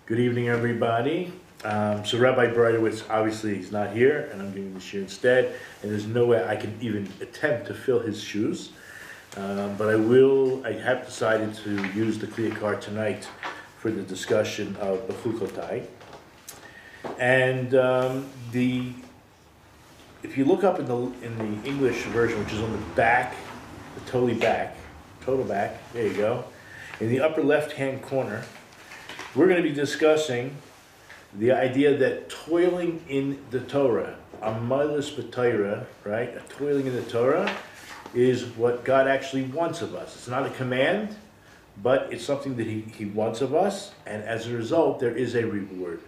Good evening, everybody. So Rabbi Breitowitz, obviously he's not here, and I'm giving the shir instead, and there's no way I can even attempt to fill his shoes. But I have decided to use the clear card tonight for the discussion of Behukotai. And if you look up in the English version, which is on the back, the total back, there you go, in the upper left-hand corner, we're going to be discussing the idea that toiling in the Torah, amalis b'Torah, right? Toiling in the Torah is what God actually wants of us. It's not a command, but it's something that He wants of us, and as a result, there is a reward.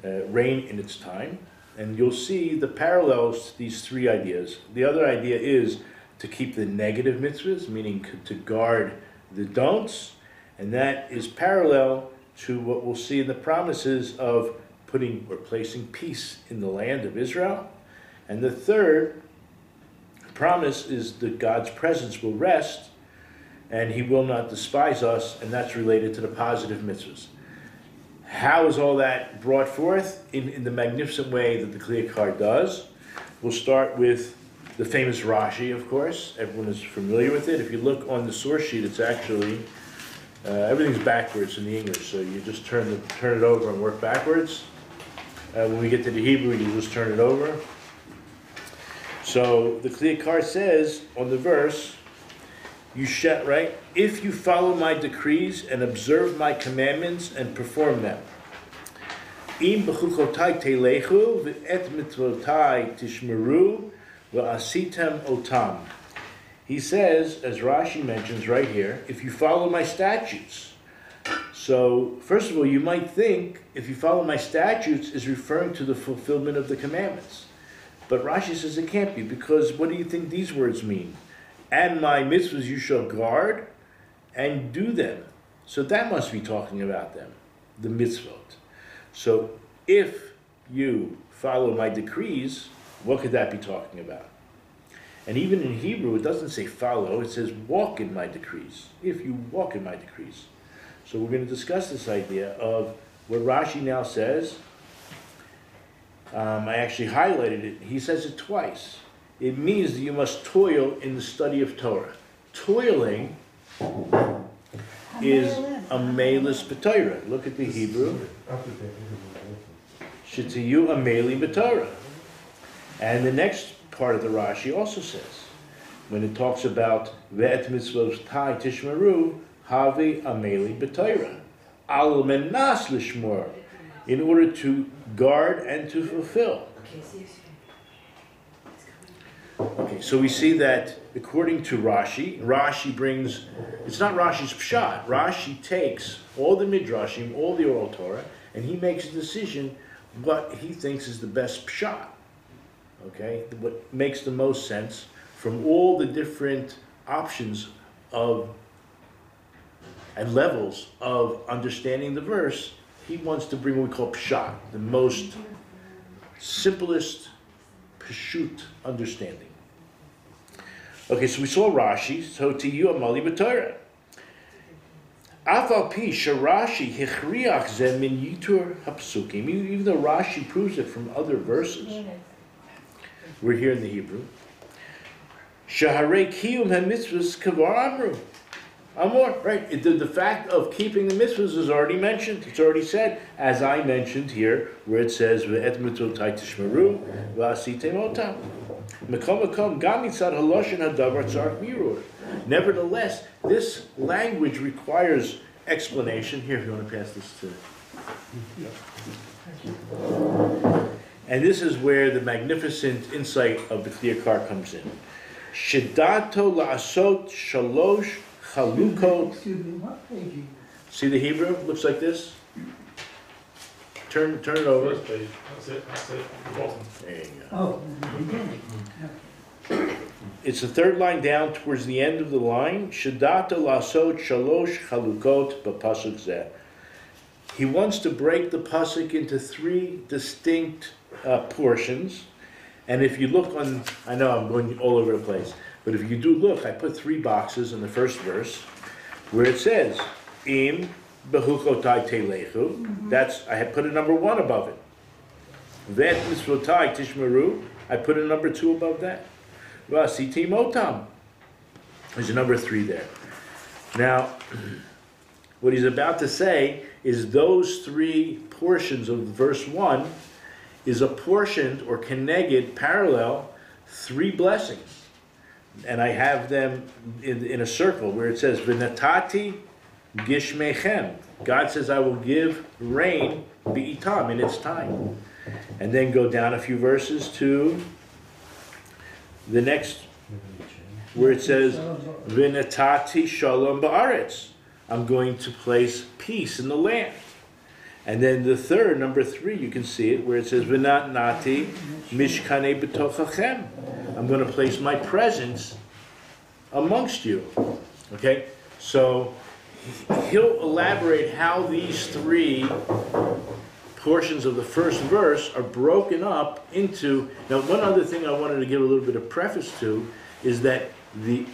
Rain in its time, and you'll see the parallels to these three ideas. The other idea is to keep the negative mitzvahs, meaning to guard the don'ts, and that is parallel to what we'll see in the promises of putting or placing peace in the land of Israel. And the third promise is that God's presence will rest and He will not despise us, and that's related to the positive mitzvahs. How is all that brought forth? In the magnificent way that the clear card does. We'll start with the famous Rashi, of course. Everyone is familiar with it. If you look on the source sheet, it's actually everything's backwards in the English, so you just turn it over and work backwards. When we get to the Hebrew, you just turn it over. So the clear card says on the verse, you shall, right? If you follow my decrees and observe my commandments and perform them. Im behukotai telechu v'et mitzvotai tishmeru v'asitem otam. He says, as Rashi mentions right here, if you follow my statutes. So, first of all, you might think, if you follow my statutes is referring to the fulfillment of the commandments. But Rashi says it can't be, because what do you think these words mean? And my mitzvahs you shall guard and do them. So that must be talking about them, the mitzvot. So if you follow my decrees, what could that be talking about? And even in Hebrew, it doesn't say follow, it says walk in my decrees. If you walk in my decrees. So we're going to discuss this idea of what Rashi now says. I actually highlighted it. He says it twice. It means that you must toil in the study of Torah. Toiling is amalis b'Torah. Look at the Hebrew. Shetiyu ameli b'Torah. And the next part of the Rashi also says, when it talks about ve'et mitzvotai tishmeru, havi ameli b'Torah. Al menas lishmor, in order to guard and to fulfill. Okay, so we see that according to Rashi brings, it's not Rashi's pshat. Rashi takes all the midrashim, all the oral Torah, and he makes a decision what he thinks is the best pshat. Okay, what makes the most sense from all the different options of and levels of understanding the verse. He wants to bring what we call pshat, the most simplest, pashut understanding. Okay, so we saw Rashi. So to you, amali b'Torah. Afal pi sharashi hichriach ze min yitur hapsukim. Even though Rashi proves it from other verses, we're here in the Hebrew. Shaharei kiyum ha-mitzvahs kavar amru. Amor, right? The fact of keeping the mitzvahs is already mentioned. It's already said, as I mentioned here, where it says ve'et mitzvotai tishmeru v'asitem otam. Nevertheless, this language requires explanation. Here, if you want to pass this to. And this is where the magnificent insight of the clear card comes in. Shidato la'asot shalosh chalukot. See the Hebrew? Looks like this. Turn it over. That's it. Bottom. There you go. It's the third line down towards the end of the line. Shadata lasot shalosh chalukot b'pasuk zeh. He wants to break the pasuk into three distinct portions. And if you look on, I know I'm going all over the place, but if you do look, I put three boxes in the first verse where it says, Im Behukotai Teilechu. That's, I had put a number 1 above it. Vet Mitzvotai Tishmeru. I put a number 2 above that. V'asiti Motam. There's a number 3 there. Now, what he's about to say is those 3 portions of verse 1 is apportioned or connected parallel 3 blessings. And I have them in a circle where it says, V'natati Gishmechem. God says, I will give rain be'itam, in its time. And then go down a few verses to the next, where it says, V'natati Shalom Ba'aretz. I'm going to place peace in the land. And then the third, number 3, you can see it, where it says, V'natati Mishkanei B'tochachem. I'm going to place my presence amongst you. Okay? So he'll elaborate how these 3 portions of the first verse are broken up into. Now, one other thing I wanted to give a little bit of preface to is that the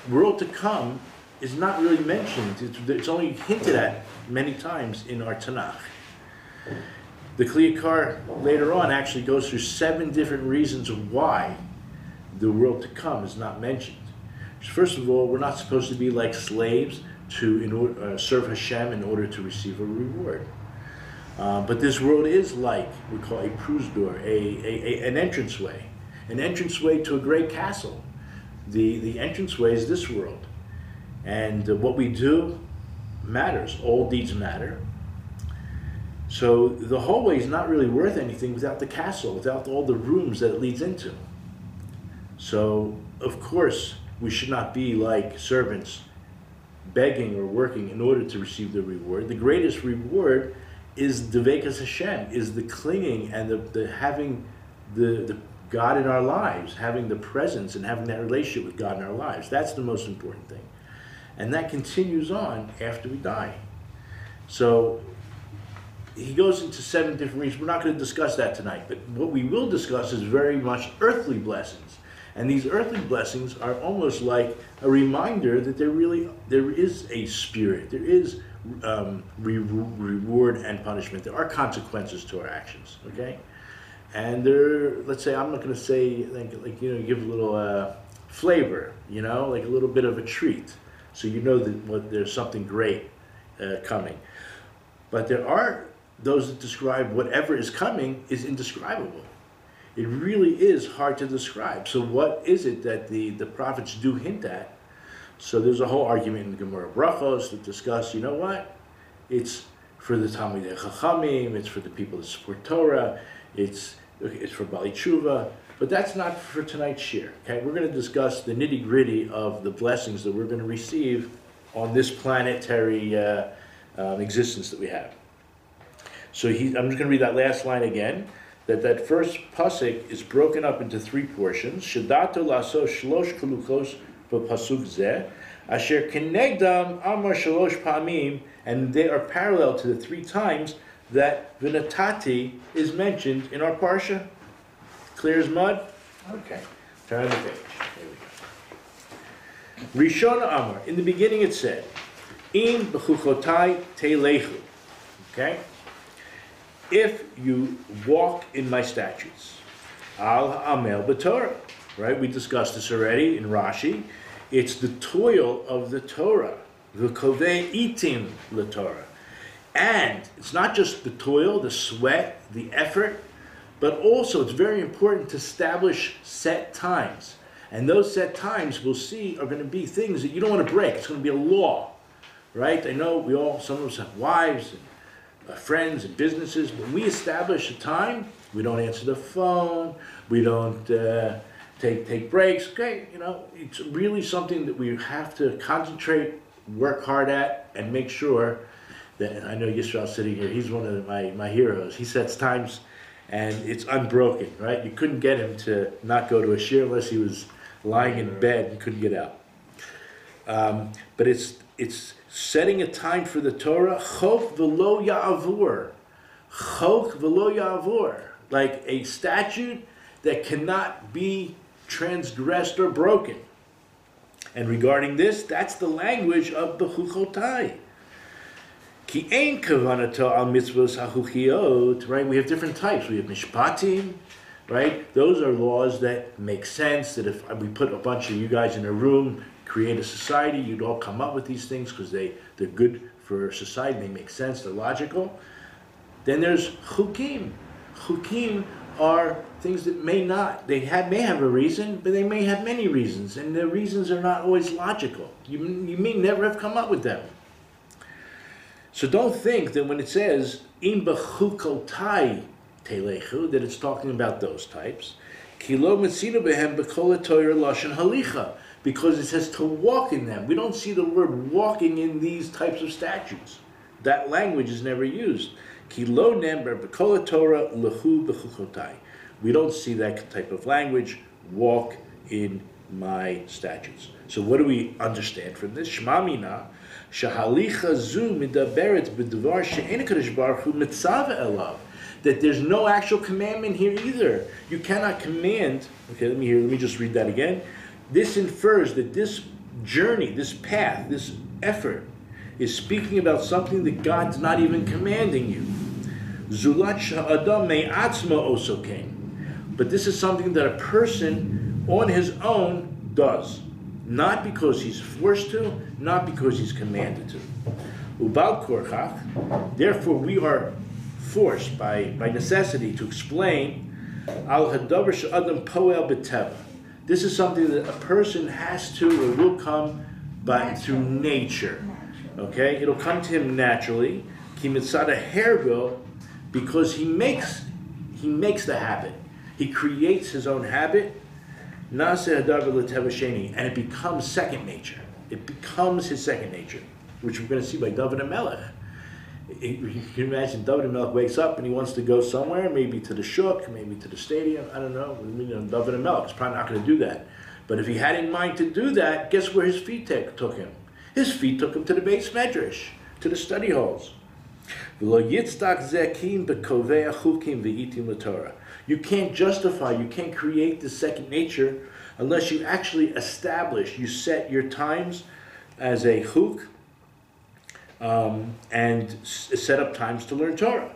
world to come is not really mentioned. It's only hinted at many times in our Tanakh. The Kliyakar later on actually goes through 7 different reasons of why the world to come is not mentioned. First of all, we're not supposed to be like slaves to serve Hashem in order to receive a reward. But this world is like, we call a prusdor, an entranceway to a great castle. The entranceway is this world. And what we do matters. All deeds matter. So the hallway is not really worth anything without the castle, without all the rooms that it leads into. So, of course, we should not be like servants begging or working in order to receive the reward. The greatest reward is Devekas Hashem, is the clinging and the having the God in our lives, having the presence and having that relationship with God in our lives. That's the most important thing. And that continues on after we die. So he goes into 7 different reasons. We're not going to discuss that tonight, but what we will discuss is very much earthly blessings. And these earthly blessings are almost like a reminder that there is a spirit, there is reward and punishment. There are consequences to our actions, okay? And let's say, I'm not going to say, like give a little flavor, like a little bit of a treat. So you know that there's something great coming. But there are those that describe whatever is coming is indescribable. It really is hard to describe. So what is it that the prophets do hint at? So there's a whole argument in the Gemara Brachos that discuss, it's for the Talmidei Chachamim, it's for the people that support Torah, it's for Bali Tshuva, but that's not for tonight's shir. Okay, we're going to discuss the nitty-gritty of the blessings that we're going to receive on this planetary existence that we have. So I'm just going to read that last line again. That first pasuk is broken up into 3 portions. Shadato laso shlosh kalukos b'pasuk zeh, asher kenegdam amar shalosh pamim, and they are parallel to the 3 times that V'natati is mentioned in our Parsha. Clear as mud? Okay. Turn the page. Here we go. Rishona Amar. In the beginning it said, In Behukotai Teilechu. Okay? If you walk in my statutes, Al Amel B'Torah, right? We discussed this already in Rashi. It's the toil of the Torah, the Kovei Itim LaTorah. And it's not just the toil, the sweat, the effort, but also it's very important to establish set times. And those set times, we'll see, are going to be things that you don't want to break. It's going to be a law, right? I know some of us have wives and friends and businesses. When we establish a time, we don't answer the phone, we don't take breaks. Okay, it's really something that we have to concentrate, work hard at, and make sure that, I know Yisrael's sitting here, he's one of my heroes. He sets times and it's unbroken, right? You couldn't get him to not go to a shir unless he was lying in bed and couldn't get out. But it's setting a time for the Torah, chok v'lo ya'avur. Chok v'lo ya'avur. Like a statute that cannot be transgressed or broken. And regarding this, that's the language of Behukotai. Ki ein kavanato al mitzvos hachuchiot, right? We have different types. We have mishpatim, right? Those are laws that make sense, that if we put a bunch of you guys in a room, create a society, you'd all come up with these things because they're good for society, they make sense, they're logical. Then there's chukim. Chukim are things that may not. May have a reason, but they may have many reasons, and the reasons are not always logical. You may never have come up with them. So don't think that when it says im behukotai telechu that it's talking about those types. Kilo metzino behem b'kol Torah lashon halicha, because it says to walk in them. We don't see the word walking in these types of statutes. That language is never used. Kilo nember b'kol Torah lechu behukotai. We don't see that type of language. Walk in my statutes. So what do we understand from this? Shema mina shahalicha zu midaberet b'dvar she'en HaKadosh Baruch Hu mitzava elav. That there's no actual commandment here either. You cannot command. Okay, let me just read that again. This infers that this journey, this path, this effort is speaking about something that God's not even commanding you. Zulat sha'adam me'atzma osokein. But this is something that a person on his own does. Not because he's forced to, not because he's commanded to. Ubal korchach, therefore we are forced by necessity to explain al hadavar she'adam poel b'teva. This is something that a person has to or will come by through nature. Okay, it'll come to him naturally. Ki mitzada hergo, because he makes the habit. He creates his own habit. Nase hadavar l'teva sheni, and it becomes second nature. It becomes his second nature, which we're going to see by Dovid HaMelech. You can imagine Dovid HaMelech wakes up and he wants to go somewhere, maybe to the shuk, maybe to the stadium, I don't know. Dovid HaMelech is probably not going to do that. But if he had in mind to do that, guess where his feet took him? His feet took him to the Beis Medrash, to the study halls. You can't justify, you can't create the second nature unless you actually establish, you set your times as a chuk, and set up times to learn Torah.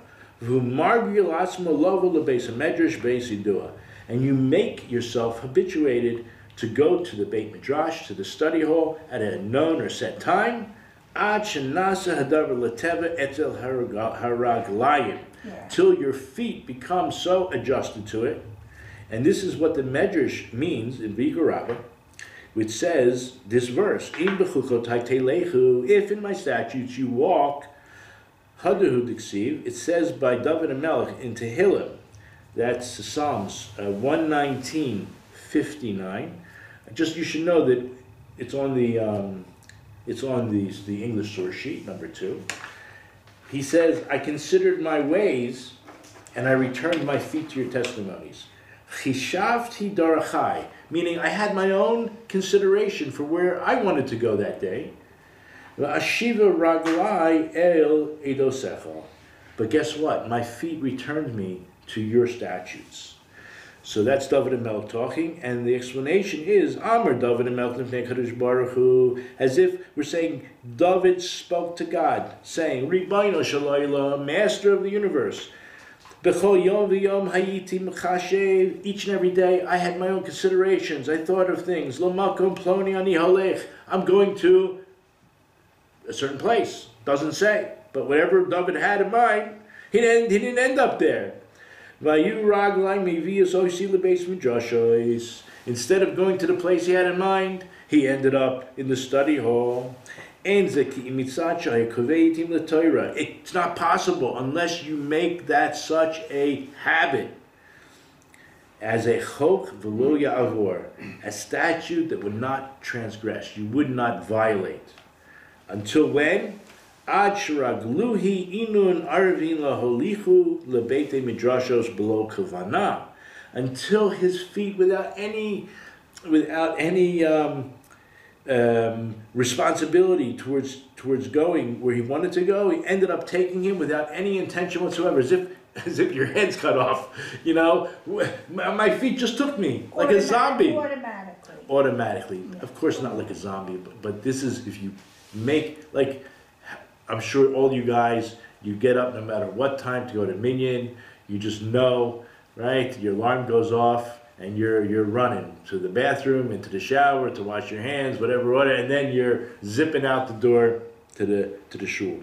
And you make yourself habituated to go to the Beit Midrash, to the study hall, at a known or set time, till your feet become so adjusted to it. And this is what the Medrash means in Behukotai, which says this verse, if in my statutes you walk, it says by Dovid HaMelech in Tehillim, that's Psalms 119:59. Just you should know that it's on the English source sheet, number 2. He says, I considered my ways, and I returned my feet to your testimonies. Chishavti darachai, meaning I had my own consideration for where I wanted to go that day. Ashiva raglai el edosecha. But guess what? My feet returned me to your statutes. So that's Dovid HaMelech talking, and the explanation is Amar Dovid HaMelech Lifnei Kadosh Baruch Hu, as if we're saying David spoke to God, saying, Ribono shel Olam, Master of the universe. B'chol yom v'yom hayiti mechashev. Each and every day, I had my own considerations. I thought of things. Lo makom ploni ani halech. I'm going to a certain place. Doesn't say, but whatever David had in mind, he didn't end up there. Instead of going to the place he had in mind, he ended up in the study hall. It's not possible unless you make that such a habit. As a chok v'lo ya'avor, a statute that would not transgress, you would not violate. Until when? Ad shragluhi inun arvin laholichu lebete midrashos below kavana, until his feet, without any responsibility towards going where he wanted to go, he ended up taking him without any intention whatsoever, as if your head's cut off. You know, my feet just took me like a zombie. Automatically. Yeah. Of course, not like a zombie, but this is if you make like. I'm sure all you guys, you get up no matter what time to go to Minyan. You just know, right? Your alarm goes off and you're running to the bathroom, into the shower, to wash your hands, whatever order, and then you're zipping out the door to the shul.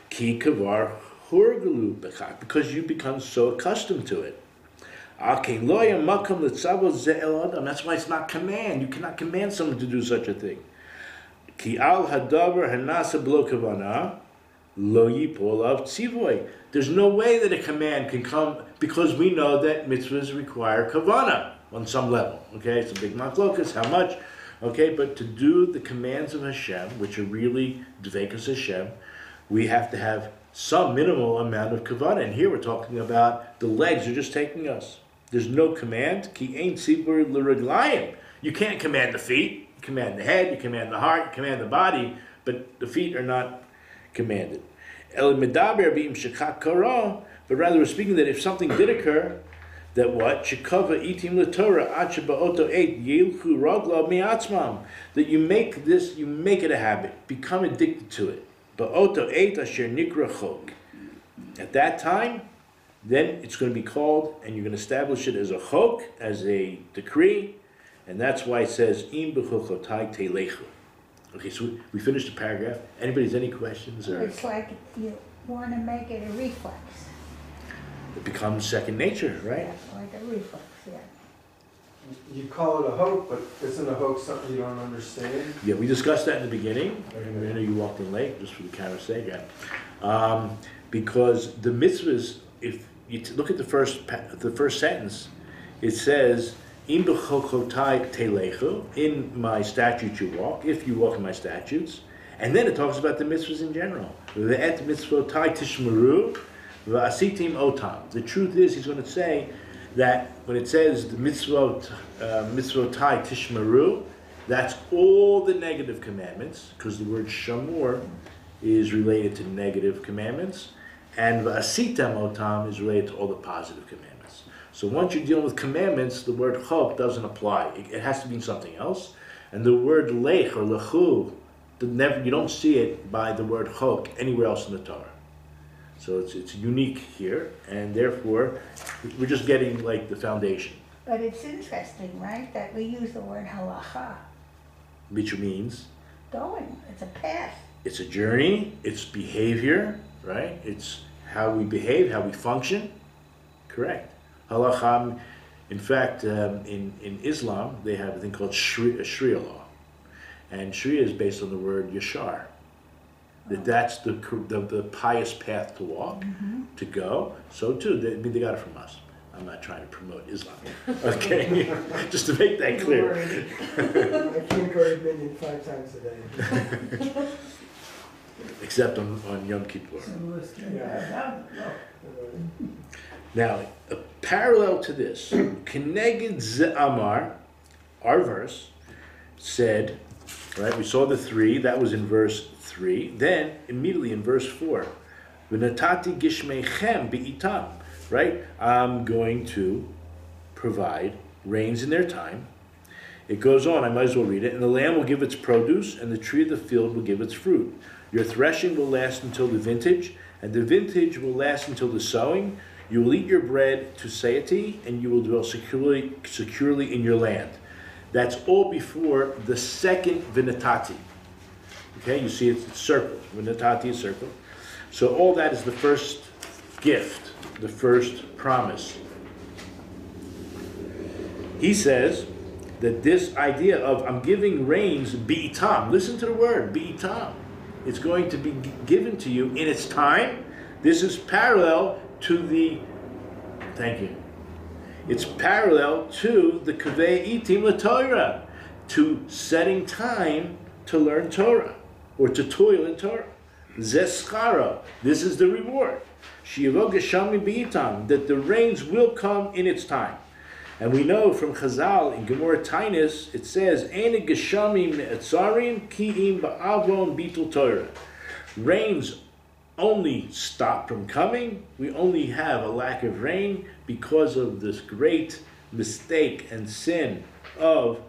Ki kavar hurgalu b'chak, because you become so accustomed to it. That's why it's not command. You cannot command someone to do such a thing. Ki al hadavar hanasa b'lo kavana lo yipol av tzivoy. There's no way that a command can come, because we know that mitzvahs require kavana on some level. Okay, it's a big machlokas, how much? Okay, but to do the commands of Hashem, which are really dvekas Hashem, we have to have some minimal amount of kavana. And here we're talking about the legs are just taking us. There's no command. Ki ein tzibur l'raglayim. You can't command the feet. You command the head. You command the heart. You command the body. But the feet are not commanded. El medaber b'im shekak kara. But rather we're speaking that if something did occur, that what? Shekava itim l'Torah ad sheba'oto eit yilchu ragla mi'atzmam. That you make it a habit. Become addicted to it. Ba'oto eit asher nikra chok. At that time, then it's going to be called, and you're going to establish it as a chok, as a decree, and that's why it says, Im Behukotai telechu. Okay, so we finished the paragraph. Anybody has any questions? Or It's like you want to make it a reflex. it becomes second nature, right? Yeah, like a reflex, yeah. You call it a hoax, but isn't a hoax something you don't understand? Yeah, we discussed that in the beginning. I know you walked in late, just for the camera's sake. Yeah. Because the mitzvahs, if you look at the first sentence, it says, "Im bechukotai telechu," in my statutes you walk, if you walk in my statutes. And then it talks about the mitzvahs in general. Ve'et mitzvotai tishmeru, ve'asitim otam. The truth is, he's going to say that when it says the mitzvotai tishmeru, that's all the negative commandments, because the word shamur is related to negative commandments. And v'asitam otam is related to all the positive commandments. So once you're dealing with commandments, the word chok doesn't apply. It has to mean something else. And the word lech or lechu, you don't see it by the word chok anywhere else in the Torah. So it's unique here, and therefore we're just getting like the foundation. But it's interesting, right, that we use the word halacha. Which means? Going, it's a path. It's a journey, it's behavior, right? It's how we behave, how we function. Correct. Halacha, in fact, in Islam, they have a thing called Sharia law. And Sharia is based on the word yashar. That's the pious path to walk, to go. So too, they got it from us. I'm not trying to promote Islam. Okay, just to make that clear. I can't go to Minyan 5 times a day. Except on Yom Kippur. Yeah. Now, a parallel to this, Keneged Ze'amar, our verse, said, right, we saw the 3, that was in verse 3. Then, immediately in verse 4, V'natati gishmeichem be'itam, right? I'm going to provide rains in their time. It goes on, I might as well read it. And the land will give its produce, and the tree of the field will give its fruit. Your threshing will last until the vintage, and the vintage will last until the sowing. You will eat your bread to satiety, and you will dwell securely in your land. That's all before the second vinatati. Okay, you see it's circled. Vinatati is circled. So all that is the first gift, the first promise. He says that this idea of I'm giving rains bi'itam, listen to the word, bi'itam. It's going to be given to you in its time. This is parallel to the, thank you. It's parallel to the kavei itim l'Torah, to setting time to learn Torah, or to toil in Torah. Zeskara, this is the reward. Shivo geshami bi'itam, that the rains will come in its time. And we know from Chazal in Gemara Tainis, it says, "Ene geshamim ne'etzarim ki im ba'avon bitul Torah." Rains only stop from coming. We only have a lack of rain because of this great mistake and sin of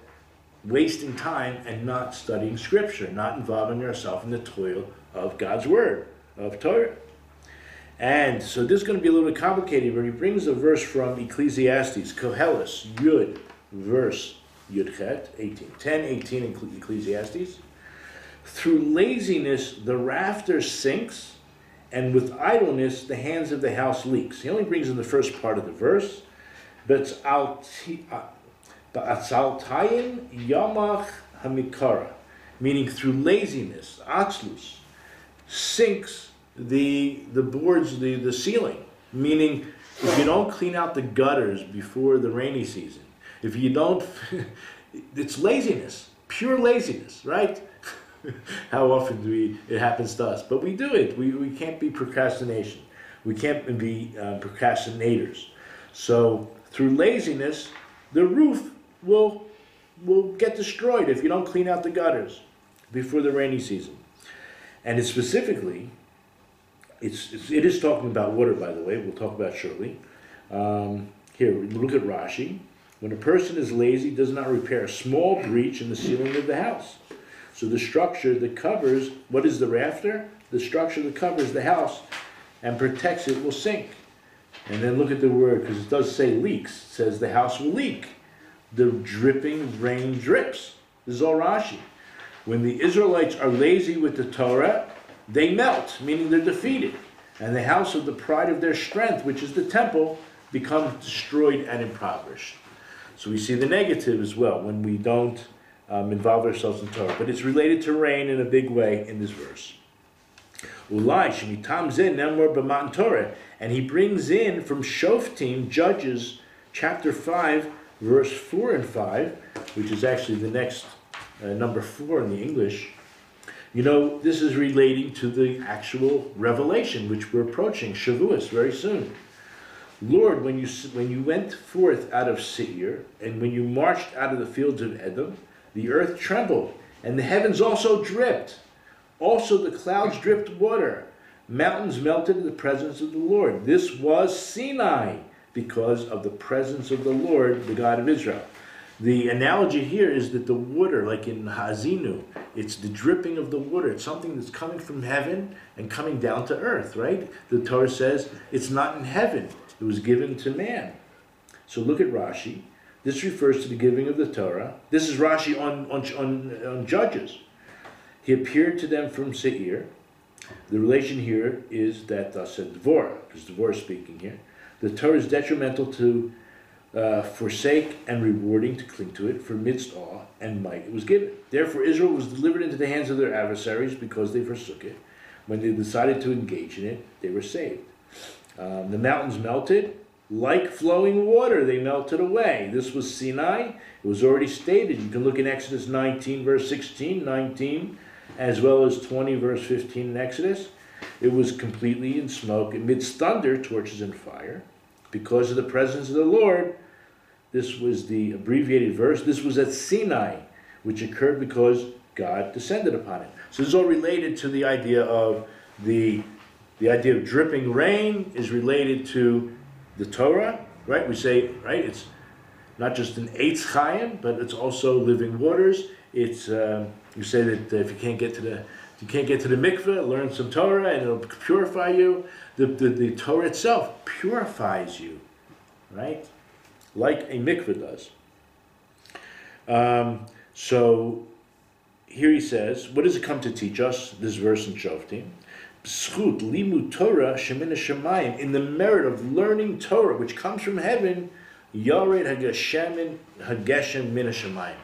wasting time and not studying Scripture, not involving ourselves in the toil of God's Word, of Torah. And so this is going to be a little bit complicated, but he brings a verse from Ecclesiastes, Koheles, Yud, verse Yudchet, 18. 10:18 in Ecclesiastes. Through laziness the rafter sinks, and with idleness the hands of the house leaks. He only brings in the first part of the verse. Ba'atzaltayin yamach hamikara, meaning through laziness, atzlus, sinks the boards, the ceiling. Meaning, if you don't clean out the gutters before the rainy season, if you don't, it's laziness, pure laziness, right? How often it happens to us, but we do it. We can't be procrastination. We can't be procrastinators. So through laziness, the roof will get destroyed if you don't clean out the gutters before the rainy season. And it's specifically, it is talking about water, by the way. We'll talk about it shortly. Here, look at Rashi. When a person is lazy, does not repair a small breach in the ceiling of the house. So the structure that covers, what is the rafter? The structure that covers the house and protects it will sink. And then look at the word, because it does say leaks. It says the house will leak. The dripping rain drips. This is all Rashi. When the Israelites are lazy with the Torah, they melt, meaning they're defeated. And the house of the pride of their strength, which is the temple, becomes destroyed and impoverished. So we see the negative as well when we don't involve ourselves in Torah. But it's related to rain in a big way in this verse. Ulai shemitam zeh nemor b'matan Torah. And he brings in from Shoftim, Judges, chapter 5, verse 4 and 5, which is actually the next number 4 in the English. You know, this is relating to the actual revelation, which we're approaching, Shavuos, very soon. Lord, when you went forth out of Seir, and when you marched out of the fields of Edom, the earth trembled, and the heavens also dripped. Also the clouds dripped water. Mountains melted in the presence of the Lord. This was Sinai, because of the presence of the Lord, the God of Israel. The analogy here is that the water, like in Hazinu, it's the dripping of the water. It's something that's coming from heaven and coming down to earth, right? The Torah says it's not in heaven. It was given to man. So look at Rashi. This refers to the giving of the Torah. This is Rashi on Judges. He appeared to them from Seir. The relation here is that said Dvorah, because Dvorah is speaking here. The Torah is detrimental to forsake and rewarding to cling to it, for midst awe and might it was given. Therefore Israel was delivered into the hands of their adversaries because they forsook it. When they decided to engage in it, they were saved. The mountains melted like flowing water. They melted away. This was Sinai. It was already stated. You can look in Exodus 19, verse 16, 19, as well as 20, verse 15 in Exodus. It was completely in smoke amidst thunder, torches, and fire. Because of the presence of the Lord, this was the abbreviated verse. This was at Sinai, which occurred because God descended upon it. So this is all related to the idea of the idea of dripping rain is related to the Torah, right? We say, right, it's not just an Eitz Chaim, but it's also living waters. It's you say that if you can't get to the mikveh, learn some Torah and it'll purify you. The Torah itself purifies you, right? Like a mikveh does. So here he says, what does it come to teach us? This verse in Shoftim. B'schut limud Torah shemin hashamayim, in the merit of learning Torah, which comes from heaven, yared hageshem min hashamayim.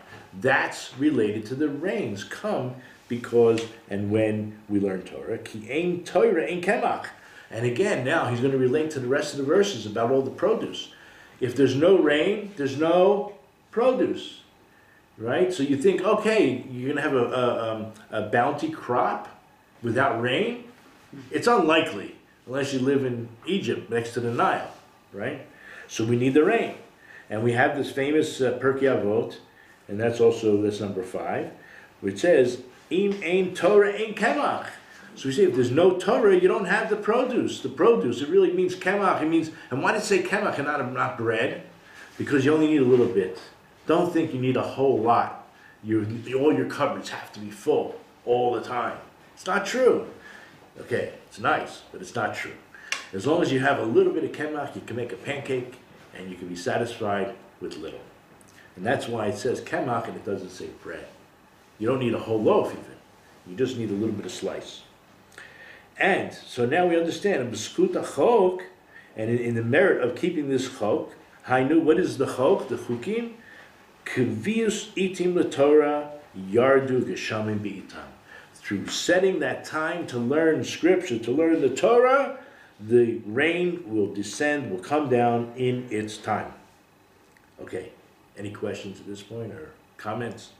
That's related to the rains come because and when we learn Torah. Ki ein Torah ein kemach. And again, now he's going to relate to the rest of the verses about all the produce. If there's no rain, there's no produce, right? So you think, okay, you're going to have a bounty crop without rain? It's unlikely, unless you live in Egypt next to the Nile, right? So we need the rain. And we have this famous Pirkei Avot, and that's number 5, which says, Im ein Torah ein kemach. So we say, if there's no Torah, you don't have the produce. The produce, it really means kemach. It means, and why did it say kemach and not bread? Because you only need a little bit. Don't think you need a whole lot. all your cupboards have to be full all the time. It's not true. Okay, it's nice, but it's not true. As long as you have a little bit of kemach, you can make a pancake, and you can be satisfied with little. And that's why it says kemach, and it doesn't say bread. You don't need a whole loaf even. You just need a little bit of slice. And so now we understand, and in the merit of keeping this chok, hainu, what is the chok, the chukim? Kvius itim l'Torah, yardu geshamim b'itam. Through setting that time to learn scripture, to learn the Torah, the rain will descend, will come down in its time. Okay, any questions at this point or comments?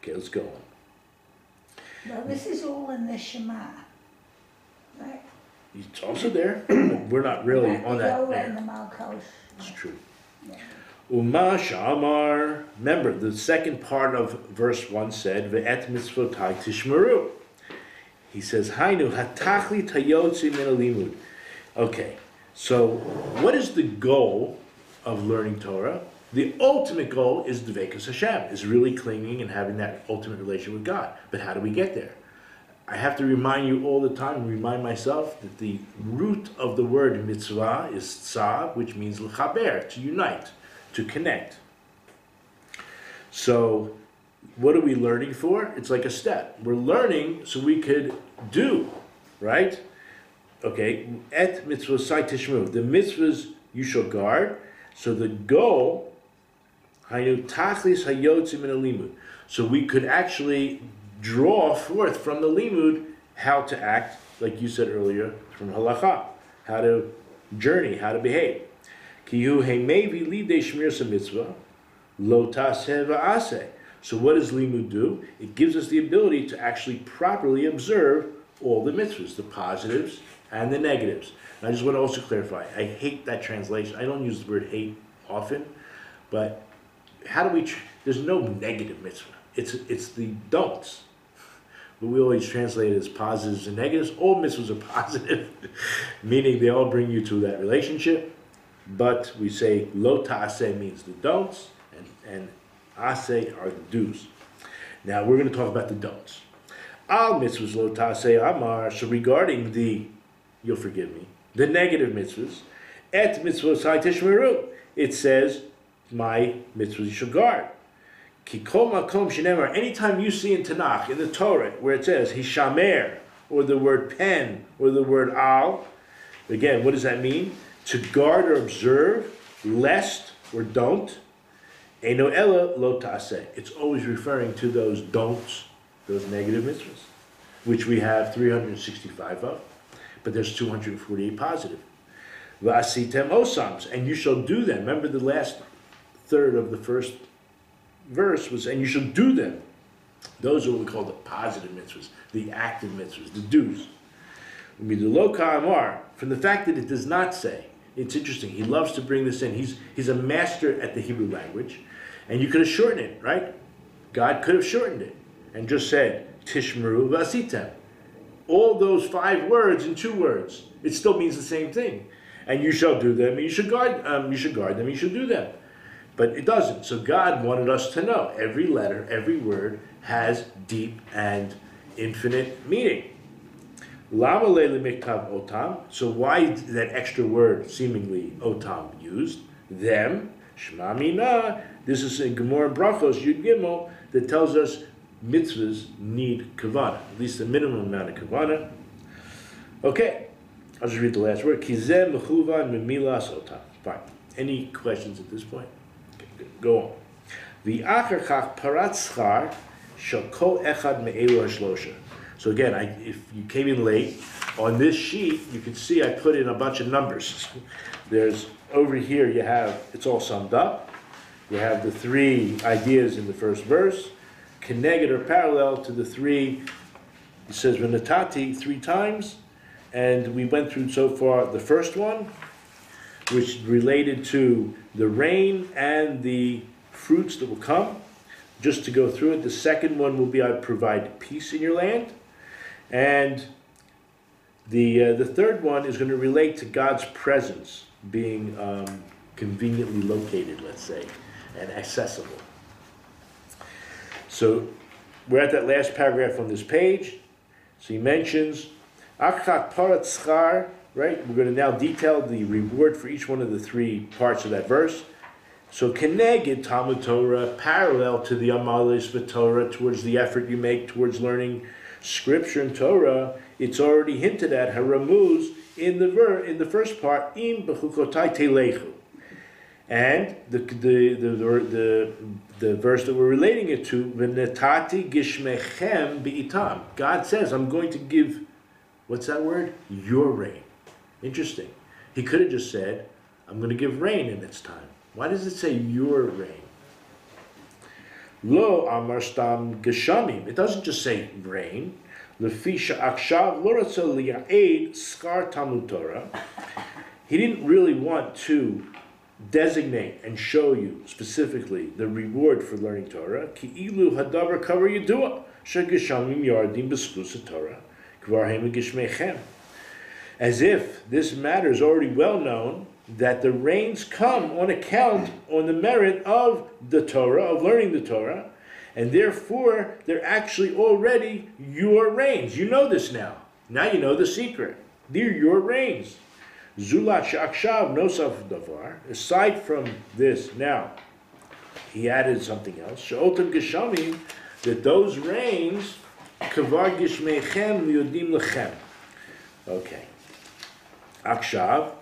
Okay, let's go on. Well, this is all in the Shema, right? It's also there, but we're not really on that Torah and the there. Malkos. It's true. Yeah. Uma shamar. Remember, the second part of verse 1 said, Ve'et mitzvotai tishmeru. He says, Hainu hatachli tayotzi min alimud. Okay, so what is the goal of learning Torah? The ultimate goal is Dveikus Hashem, is really clinging and having that ultimate relation with God. But how do we get there? I have to remind you all the time, remind myself, that the root of the word mitzvah is tzav, which means l'chaber, to unite, to connect. So, what are we learning for? It's like a step. We're learning so we could do, right? Okay, et mitzvosai tishmu. The mitzvahs you shall guard. So the goal, hainu tachlis hayotzim min alimud. So we could actually draw forth from the limud how to act, like you said earlier, from halacha, how to journey, how to behave. Kihu heimevi lidei shmirsa mitzvah, lo taseh va'aseh. So what does limud do? It gives us the ability to actually properly observe all the mitzvahs, the positives and the negatives. And I just want to also clarify, I hate that translation. I don't use the word hate often, but how do we, there's no negative mitzvah. It's the don'ts. But we always translate it as positives and negatives. All mitzvahs are positive, meaning they all bring you to that relationship. But we say lo ta'aseh means the don'ts, and aseh are the do's. Now we're going to talk about the don'ts. Al mitzvahs lo ta'aseh amar. So regarding the, you'll forgive me, the negative mitzvahs, et mitzvosai tishmeru. It says, my mitzvahs you shall guard. Ki kol makom shenemar. Anytime you see in Tanakh, in the Torah, where it says hishamer, or the word pen, or the word al, again, what does that mean? To guard or observe, lest or don't. Eino ella lo ta'aseh. It's always referring to those don'ts, those negative mitzvahs, which we have 365 of, but there's 248 positive. V'asitem osams, and you shall do them. Remember the last third of the first verse was, and you shall do them. Those are what we call the positive mitzvahs, the active mitzvahs, the do's. From the fact that it does not say, it's interesting, he loves to bring this in. He's a master at the Hebrew language, and you could have shortened it, right? God could have shortened it and just said, Tishmeru v'asitem. All those 5 words in 2 words. It still means the same thing. And you shall do them, and you should guard them, you should do them. But it doesn't. So God wanted us to know every letter, every word has deep and infinite meaning. Lama leile miktav otam. So why that extra word, seemingly otam, used? Them, shema mina. This is in Gemara Brachos Yud Gimel that tells us mitzvahs need kavanah, at least the minimum amount of kavanah. Okay, I'll just read the last word. Kizeh mechuvan memilas otam. Fine. Any questions at this point? Okay, good. Go on. V'achar chach parat schar shel kol echad me'elu hashlosha. So again, if you came in late, on this sheet, you can see I put in a bunch of numbers. There's, over here you have, it's all summed up. You have the 3 ideas in the first verse, connected or parallel to the 3, it says v'natati 3 times, and we went through so far the first one, which related to the rain and the fruits that will come. Just to go through it, the second one will be I provide peace in your land. And the third one is going to relate to God's presence being conveniently located, let's say, and accessible. So we're at that last paragraph on this page. So he mentions, Achak parat schar, right? We're going to now detail the reward for each one of the three parts of that verse. So keneged Talmud Torah, parallel to the amalis v'Torah, towards the effort you make towards learning Scripture and Torah, it's already hinted at haramuz in the first part, im Behukotai telechu, and the verse that we're relating it to, v'netati gishmechem bi'itam. God says, I'm going to give, what's that word? Your rain. Interesting. He could have just said, I'm going to give rain in its time. Why does it say your rain? Lo amar stam geshamim. It doesn't just say rain. Lefisha akshav lo ratza liya'ed skar Talmud Torah. He didn't really want to designate and show you specifically the reward for learning Torah. Ki ilu hadavar kavar yidua shegeshamim yardim b'skus Torah kvar hem gishmechem. As if this matter is already well known, that the rains come on account, on the merit of the Torah, of learning the Torah, and therefore they're actually already your rains. You know this now. Now you know the secret. They're your rains. Zulat sha'akshav nosaf davar. Aside from this, now, he added something else. She'otam geshamim, that those rains, kavar gishmechem liyodim lechem. Okay. Akshav,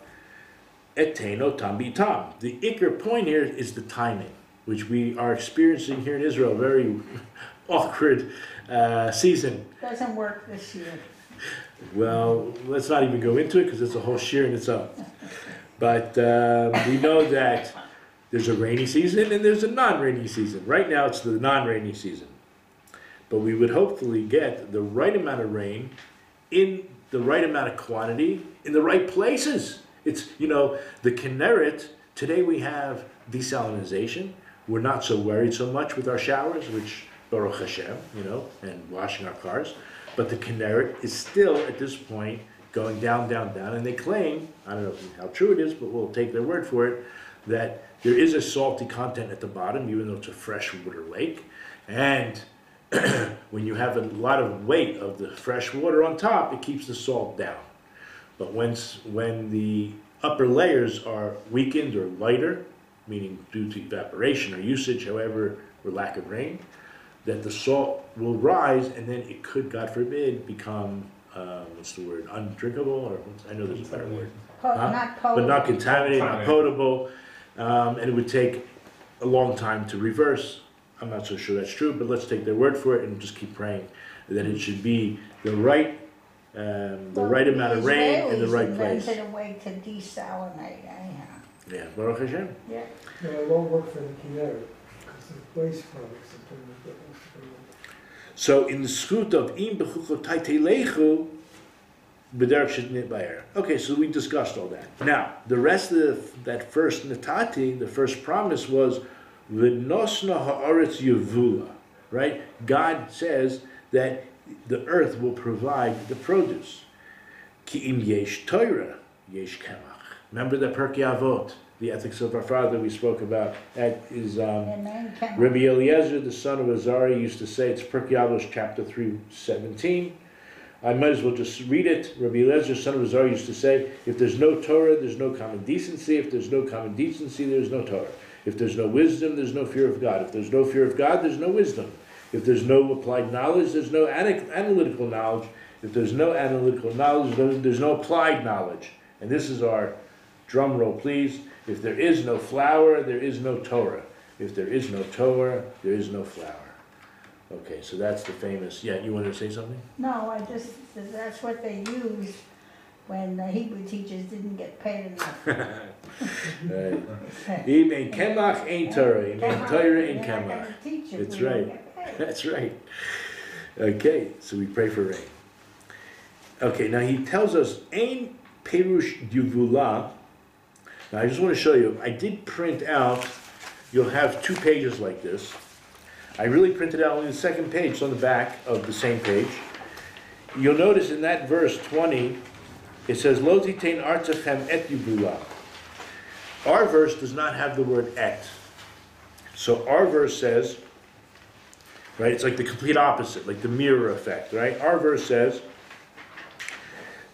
eteno tam bitam. The ikr point here is the timing, which we are experiencing here in Israel, a very awkward season. Doesn't work this year. Well, let's not even go into it because it's a whole shir in its own. But we know that there's a rainy season and there's a non-rainy season. Right now it's the non-rainy season. But we would hopefully get the right amount of rain in the right amount of quantity in the right places. It's, you know, the Kinneret, today we have desalinization. We're not so worried so much with our showers, which, Baruch Hashem, you know, and washing our cars. But the Kinneret is still, at this point, going down, down, down. And they claim, I don't know how true it is, but we'll take their word for it, that there is a salty content at the bottom, even though it's a freshwater lake. And when you have a lot of weight of the fresh water on top, it keeps the salt down. But when the upper layers are weakened or lighter, meaning due to evaporation or usage, however, or lack of rain, that the salt will rise, and then it could, God forbid, become, what's the word, undrinkable, or I know there's a better word. Not potable. But not contaminated, not potable, and it would take a long time to reverse. I'm not so sure that's true, but let's take their word for it and just keep praying that it should be the right amount of rain in the right place. The Israelis invented a way to desalinate anyhow. Yeah, Baruch Hashem. Yeah. No, it won't work for the Kinneret, because the waste products are too much. So in the schut of im behukotai telechu, b'derech shetnit ba'er. Okay, so we discussed all that. Now, the rest of that first natati, the first promise was v'nosna ha'aretz yevula, right? God says that the earth will provide the produce. Ki im yesh Torah, yesh kemach. Remember the Pirkei Avot, the ethics of our father we spoke about. That is Rabbi Eliezer, the son of Azariah, used to say, it's Pirkei Avot chapter 3:17. I might as well just read it. Rabbi Eliezer, son of Azariah, used to say, if there's no Torah, there's no common decency. If there's no common decency, there's no Torah. If there's no wisdom, there's no fear of God. If there's no fear of God, there's no wisdom. If there's no applied knowledge, there's no analytical knowledge. If there's no analytical knowledge, there's no applied knowledge. And this is our drum roll, please. If there is no flower, there is no Torah. If there is no Torah, there is no flower. Okay, so that's the famous, yeah, you wanted to say something? No, that's what they used when the Hebrew teachers didn't get paid enough. Im ein kemach ein Torah, im ein Torah ein kemach. That's right. That's right. Okay, so we pray for rain. Okay, now he tells us, ein perush yuvula. Now I just want to show you, I did print out, you'll have 2 pages like this. I really printed out only the second page, so on the back of the same page. You'll notice in that verse 20, it says, Lo titein artzachem et yuvula. Our verse does not have the word et. So our verse says, right? It's like the complete opposite, like the mirror effect, right? Our verse says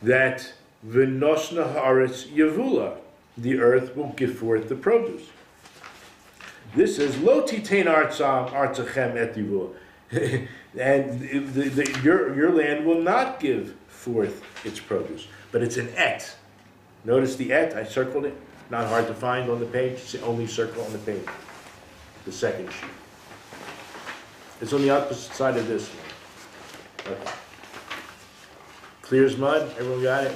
that v'nosna haaretz yavula, the earth will give forth the produce. This says lo titein artzachem et yavula, and your land will not give forth its produce, but it's an et. Notice the et, I circled it, not hard to find on the page, it's the only circle on the page, the second sheet. It's on the opposite side of this one. Okay. Clear as mud, everyone got it?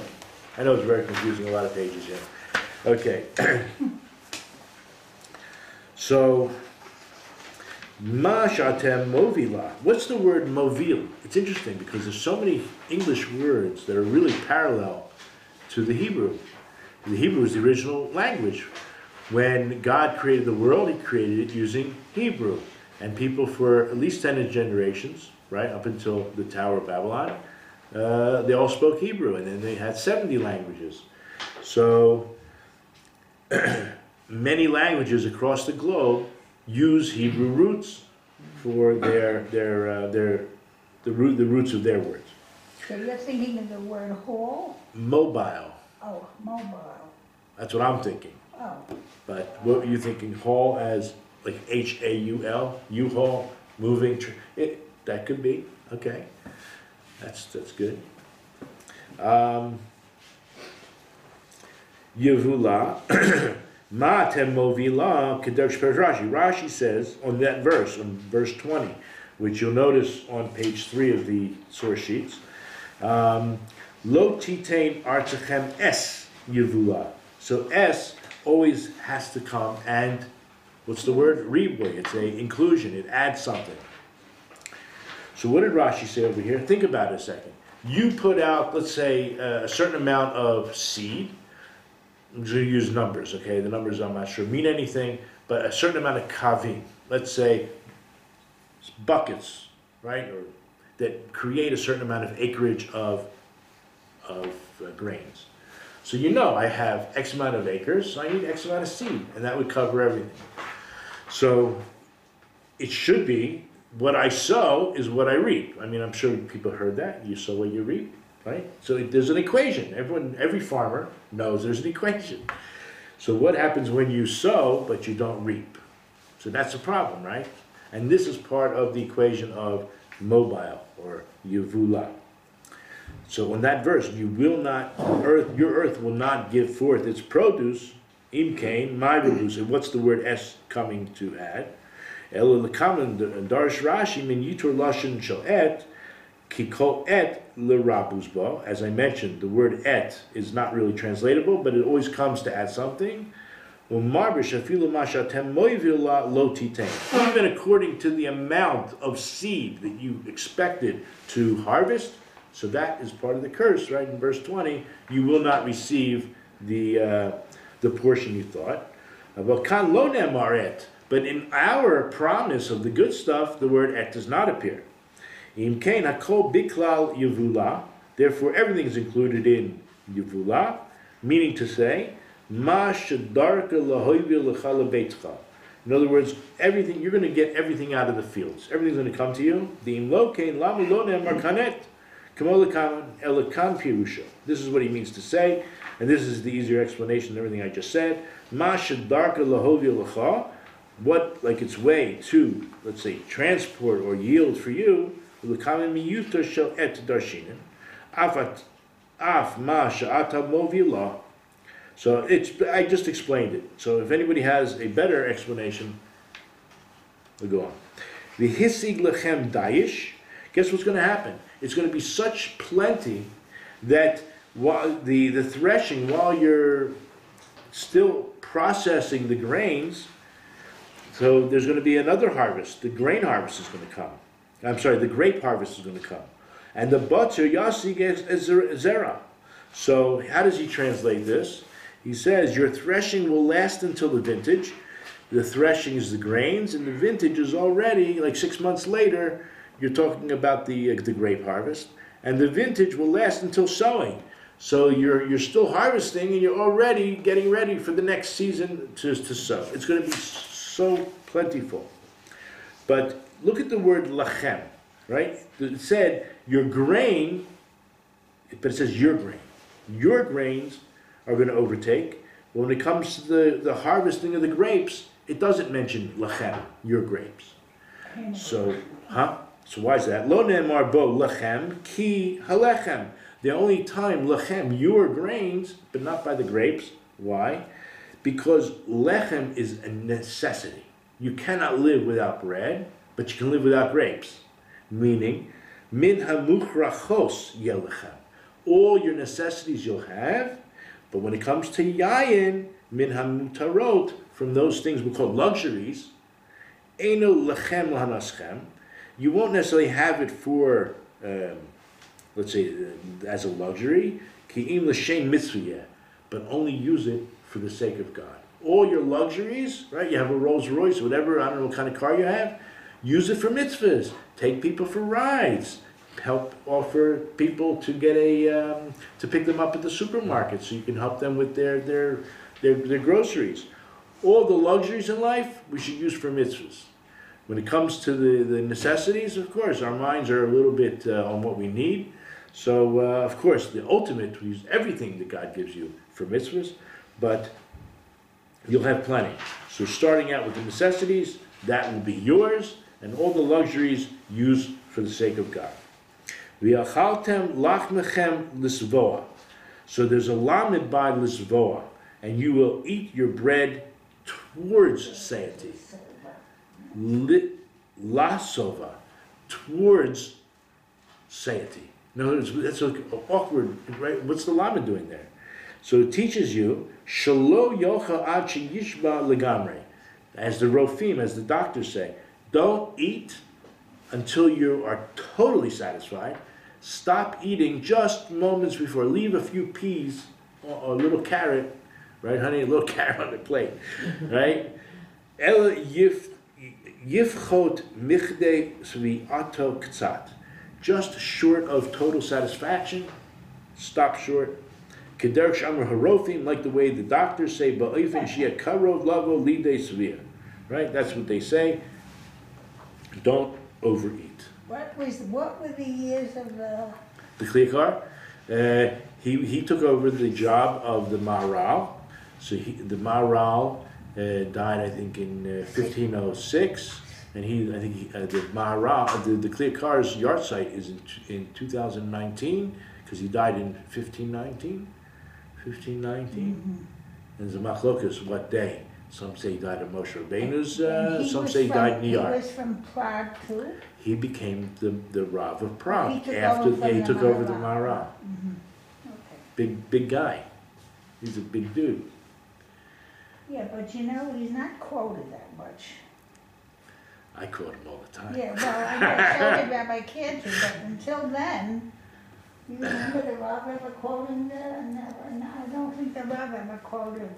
I know it's very confusing, a lot of pages here. Okay. So, ma shatem movila. What's the word movil? It's interesting because there's so many English words that are really parallel to the Hebrew. The Hebrew is the original language. When God created the world, He created it using Hebrew. And people for at least 10 generations, right, up until the Tower of Babylon, they all spoke Hebrew, and then they had 70 languages. So many languages across the globe use Hebrew roots for the roots of their words. So you're thinking of the word hall? Mobile. Oh, mobile. That's what I'm thinking. Oh, But what were you thinking? Hall as like H-A-U-L, U-Haul, moving. That could be. Okay, that's good. Yevula, ma tem movila kedosh perish Rashi. Rashi says on that verse, on verse 20, which you'll notice on page 3 of the source sheets, lo titain artzachem es yevula. So es always has to come and, what's the word? Riboy. It's a inclusion. It adds something. So what did Rashi say over here? Think about it a second. You put out, let's say, a certain amount of seed. I'm going to use numbers, okay? The numbers I'm not sure mean anything, but a certain amount of kavim. Let's say buckets, right? Or that create a certain amount of acreage of grains. So you know I have X amount of acres, so I need X amount of seed, and that would cover everything. So it should be what I sow is what I reap. I mean, I'm sure people heard that. You sow what you reap, right? So there's an equation. Every farmer knows there's an equation. So what happens when you sow but you don't reap? So that's a problem, right? And this is part of the equation of mobile or yevula. So in that verse, your earth will not give forth its produce. Im kain, my produce. And what's the word es coming to add? El lekamen darsh Rashi min yitor lashon shel et ki kol et lerabus bo. As I mentioned, the word et is not really translatable, but it always comes to add something. Umarbish afilu mashatem moivila lo titain. Even according to the amount of seed that you expected to harvest. So that is part of the curse, right? In verse 20, you will not receive the portion you thought. But in our promise of the good stuff, the word et does not appear. Therefore, everything is included in yevula, meaning to say, in other words, everything you're going to get everything out of the fields. Everything's going to come to you. This is what he means to say, and this is the easier explanation of everything I just said. What, like its way to, let's say, transport or yield for you, so I just explained it. So if anybody has a better explanation, we'll go on. The hisig lechem dayish. Guess what's going to happen? It's going to be such plenty that while the threshing, while you're still processing the grains, so there's going to be another harvest. The grain harvest is going to come. I'm sorry, the grape harvest is going to come. And the butzer yasig es zera. So how does he translate this? He says, your threshing will last until the vintage. The threshing is the grains, and the vintage is already, like 6 months later, you're talking about the grape harvest. And the vintage will last until sowing. So you're still harvesting, and you're already getting ready for the next season to sow. It's going to be so plentiful. But look at the word lachem, right? It said your grain, but it says your grain. Your grains are going to overtake. When it comes to the harvesting of the grapes, it doesn't mention lachem, your grapes. So, So why is that? Lo ne'emar bo lachem ki halechem. The only time lechem, your grains, but not by the grapes. Why? Because lechem is a necessity. You cannot live without bread, but you can live without grapes. Meaning, min hamuchrachos yelechem. All your necessities you'll have, but when it comes to yayin, min hamutarot, from those things we call luxuries, eno lechem lahanaschem, you won't necessarily have it for, let's say, as a luxury, ki'im l'shem mitzvah, but only use it for the sake of God. All your luxuries, right? You have a Rolls Royce, whatever, I don't know what kind of car you have, use it for mitzvahs. Take people for rides. Help offer people to get to pick them up at the supermarket so you can help them with their groceries. All the luxuries in life we should use for mitzvahs. When it comes to the necessities, of course, our minds are a little bit on what we need. So, of course, the ultimate, we use everything that God gives you for mitzvahs, but you'll have plenty. So starting out with the necessities, that will be yours, and all the luxuries used for the sake of God. V'achaltem lachmechem lisvoa. So there's a lamed by lisvoa, and you will eat your bread towards satiety. Lasova, towards satiety. No, that's awkward, right? What's the lama doing there? So it teaches you, shalo yocha ad yishba legamre. As the rofim, as the doctors say, don't eat until you are totally satisfied. Stop eating just moments before. Leave a few peas or a little carrot, right, honey? A little carrot on the plate, right? El Yifchot michde svi'ato ktsat. Just short of total satisfaction, stop short. Kederk shamar harofim, like the way the doctors say, ba'ofen shia karov lavo lidei svia. Right? That's what they say. Don't overeat. What were the years of the Kliakar? He took over the job of the Maharal. So the Maharal died, I think, in 1506, and the Maharal, the Kliakar's yard site is in 2019, because he died in 1519. 1519. Mm-hmm. And the machlokas, what day? Some say he died of Moshe Rabbeinu's, some say he died in New York. He was from Prague too? He became the Rav of Prague He took after over he took over the Maharal. Maharal. Mm-hmm. Okay. Big guy. He's a big dude. Yeah, but you know, he's not quoted that much. I quote him all the time. Yeah, well, I got showed Rabbi Cantor, but until then, you remember the Rav ever quoting never, no, I don't think the Rav ever quoted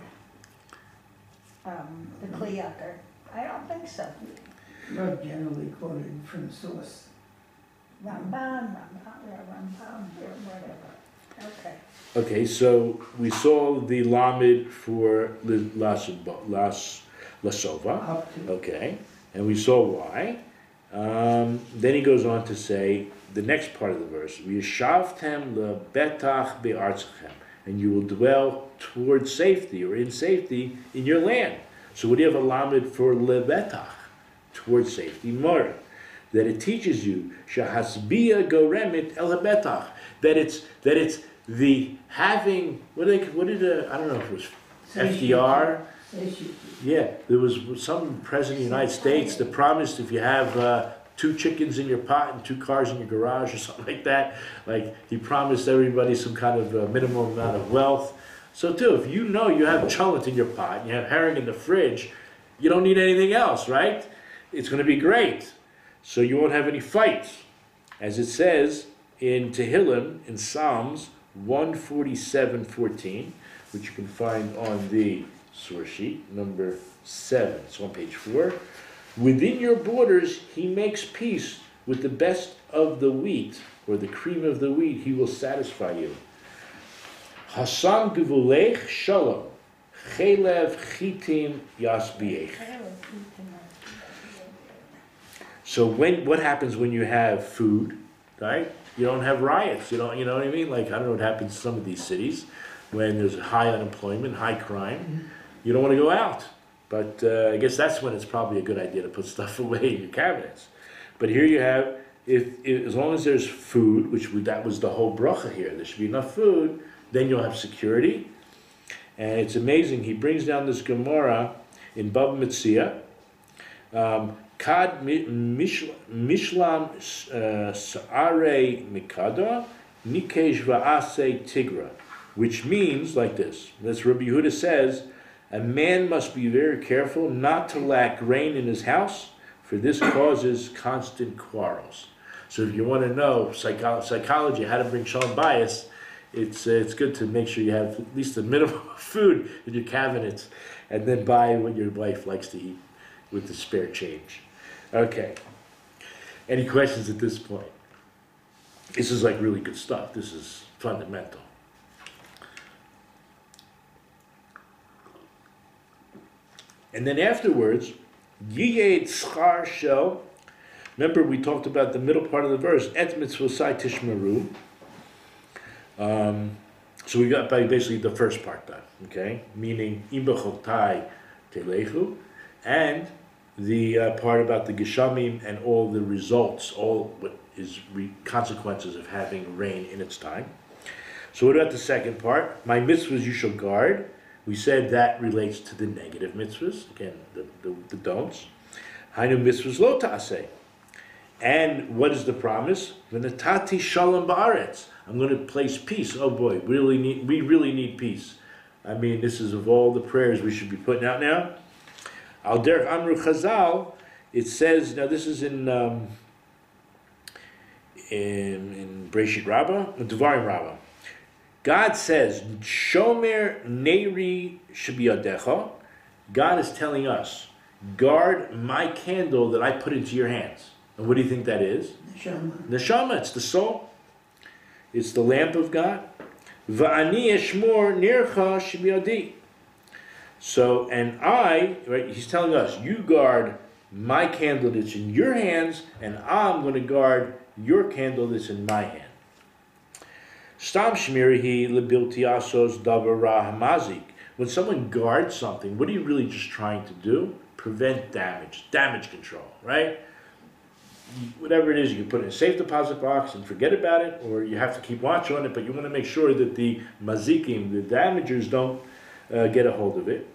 the Kliyaker. I don't think so. Not generally quoted from source. Ramban, or whatever. Okay. Okay, so we saw the Lamed for Lasova. Up to. Okay, and we saw why. Then he goes on to say the next part of the verse: "V'yashavtem lebetach be'artzachem," and you will dwell towards safety or in safety in your land. So what do you have a lamed for lebetach? Towards safety, more. That it teaches you shahasbiya goremit el hebetach. That it's the having. What did I don't know if it was FDR. Yeah, there was some president of the United States that promised if you have 2 chickens in your pot and 2 cars in your garage or something like that, like he promised everybody some kind of minimum amount of wealth. So too, if you know you have cholent in your pot, and you have herring in the fridge, you don't need anything else, right? It's going to be great. So you won't have any fights. As it says in Tehillim, in Psalms 147:14, which you can find on the source sheet, number 7. It's on page 4. Within your borders, he makes peace with the best of the wheat, or the cream of the wheat, he will satisfy you. Hasam gevulech shalom, chelev chitim yasbiech. So what happens when you have food, right? You don't have riots. You know what I mean? Like, I don't know what happens in some of these cities when there's high unemployment, high crime. You don't want to go out. But I guess that's when it's probably a good idea to put stuff away in your cabinets. But here you have, if as long as there's food, that was the whole bracha here, there should be enough food, then you'll have security. And it's amazing, he brings down this Gemara in Bava Metzia, Kad Mishlam Sa'are Mikada, Nikesh Va'ase Tigra, which means like this. This Rabbi Yehuda says, a man must be very careful not to lack grain in his house, for this causes constant quarrels. So if you want to know psychology, how to bring shalom bayis, it's good to make sure you have at least a minimum of food in your cabinets, and then buy what your wife likes to eat with the spare change. Okay. Any questions at this point? This is like really good stuff. This is fundamental. And then afterwards, Yiyed Schar Shel. Remember, we talked about the middle part of the verse. Et mitzvosai tishmeru. So we got basically the first part done. Okay, meaning Behukotai telechu, and the part about the geshamim and all the results, all what is consequences of having rain in its time. So what about the second part? My mitzvahs you shall guard. We said that relates to the negative mitzvahs, again, the don'ts. Hainu mitzvahs lo ta'aseh. And what is the promise? V'natati shalom ba'aretz. I'm going to place peace. Oh boy, we really need peace. I mean, this is of all the prayers we should be putting out now. Al derech amru chazal, it says, now this is in Breshit Rabbah, Devarim Rabbah. God says, Shomer Neiri Shabiyadecha. God is telling us, guard my candle that I put into your hands. And what do you think that is? Neshama, it's the soul. It's the lamp of God. Va'ani eshmor nircha shebiyadi. So, and right, he's telling us, you guard my candle that's in your hands, and I'm going to guard your candle that's in my hand. Stam shmirihi lebilti asos davar ra hamazik. When someone guards something, what are you really just trying to do? Prevent damage control, right? Whatever it is, you can put it in a safe deposit box and forget about it, or you have to keep watch on it, but you want to make sure that the mazikim, the damagers, don't get a hold of it.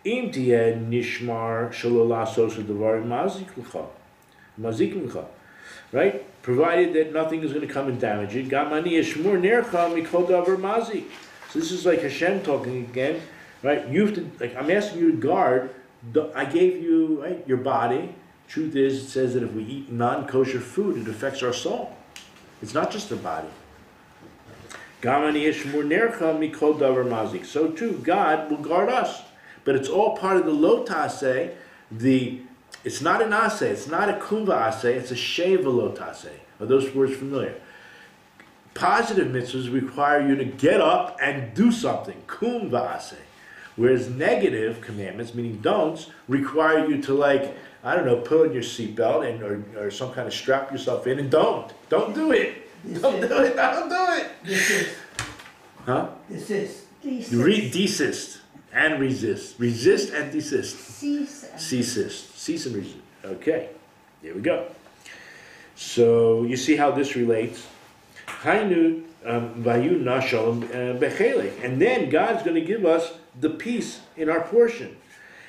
Im tiyeh nishmar shelo lasos davar mazik l'cha. Right? Provided that nothing is going to come and damage it. Gamani yeshmur nercha mikol davar mazik. So this is like Hashem talking again, right? You have to, like, I'm asking you to guard. I gave you, right, your body. Truth is, it says that if we eat non-kosher food, it affects our soul. It's not just the body. Gamani yeshmur nercha mikol davar mazik. So too, God will guard us. But it's all part of the lo taseh, it's not an aseh, it's not a kumva aseh, it's a sheva lo taseh. Are those words familiar? Positive mitzvahs require you to get up and do something, kumva aseh. Whereas negative commandments, meaning don'ts, require you to, like, I don't know, put on your seatbelt and or some kind of strap yourself in and don't do it. Don't do it. Desist. Huh? Desist. Desist and resist. Resist and desist. Cease and resist. Okay, here we go. So you see how this relates. And then God's going to give us the peace in our portion.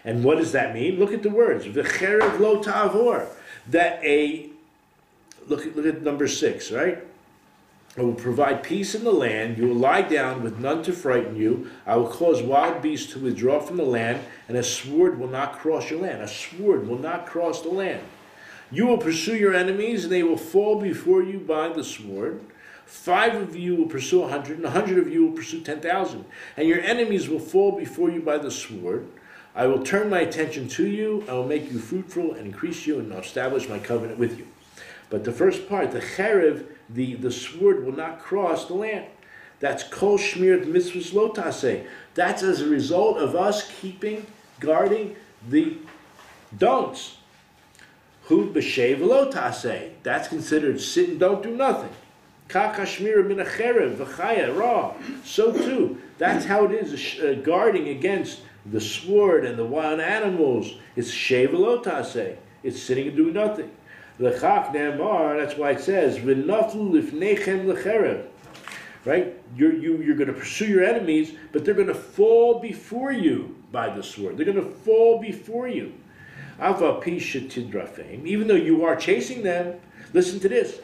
And what does that mean? Look at the words. V'cherev lo ta'avor. Look at number 6, right? I will provide peace in the land. You will lie down with none to frighten you. I will cause wild beasts to withdraw from the land, and a sword will not cross your land. A sword will not cross the land. You will pursue your enemies, and they will fall before you by the sword. 5 of you will pursue 100, and 100 of you will pursue 10,000. And your enemies will fall before you by the sword. I will turn my attention to you. I will make you fruitful and increase you, and I'll establish my covenant with you. But the first part, the cherev, the sword will not cross the land. That's kol shmirat mitzvahs lo taseh. That's as a result of us guarding the don'ts. Hu b'shei v'lo taseh. That's considered sit and don't do nothing. Kach hashmira min acherev v'chaya ra. So too, that's how it is guarding against the sword and the wild animals. It's shei v'lo taseh. It's sitting and doing nothing. L'chach ne'amar. That's why it says v'naflu lifnechem l'cherev. Right? You're going to pursue your enemies, but they're going to fall before you by the sword. They're going to fall before you. Even though you are chasing them, listen to this.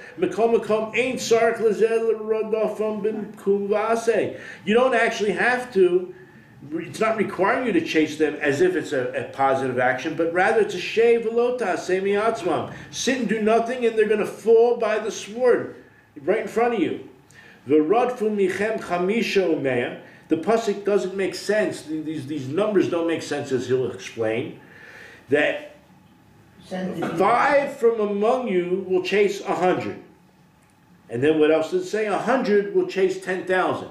You don't actually have to, it's not requiring you to chase them as if it's a positive action, but rather it's a shei v'lo taseh. Sit and do nothing, and they're going to fall by the sword right in front of you. The pasuk doesn't make sense. These numbers don't make sense, as he'll explain. That 5 from among you will chase 100. And then what else does it say? 100 will chase 10,000.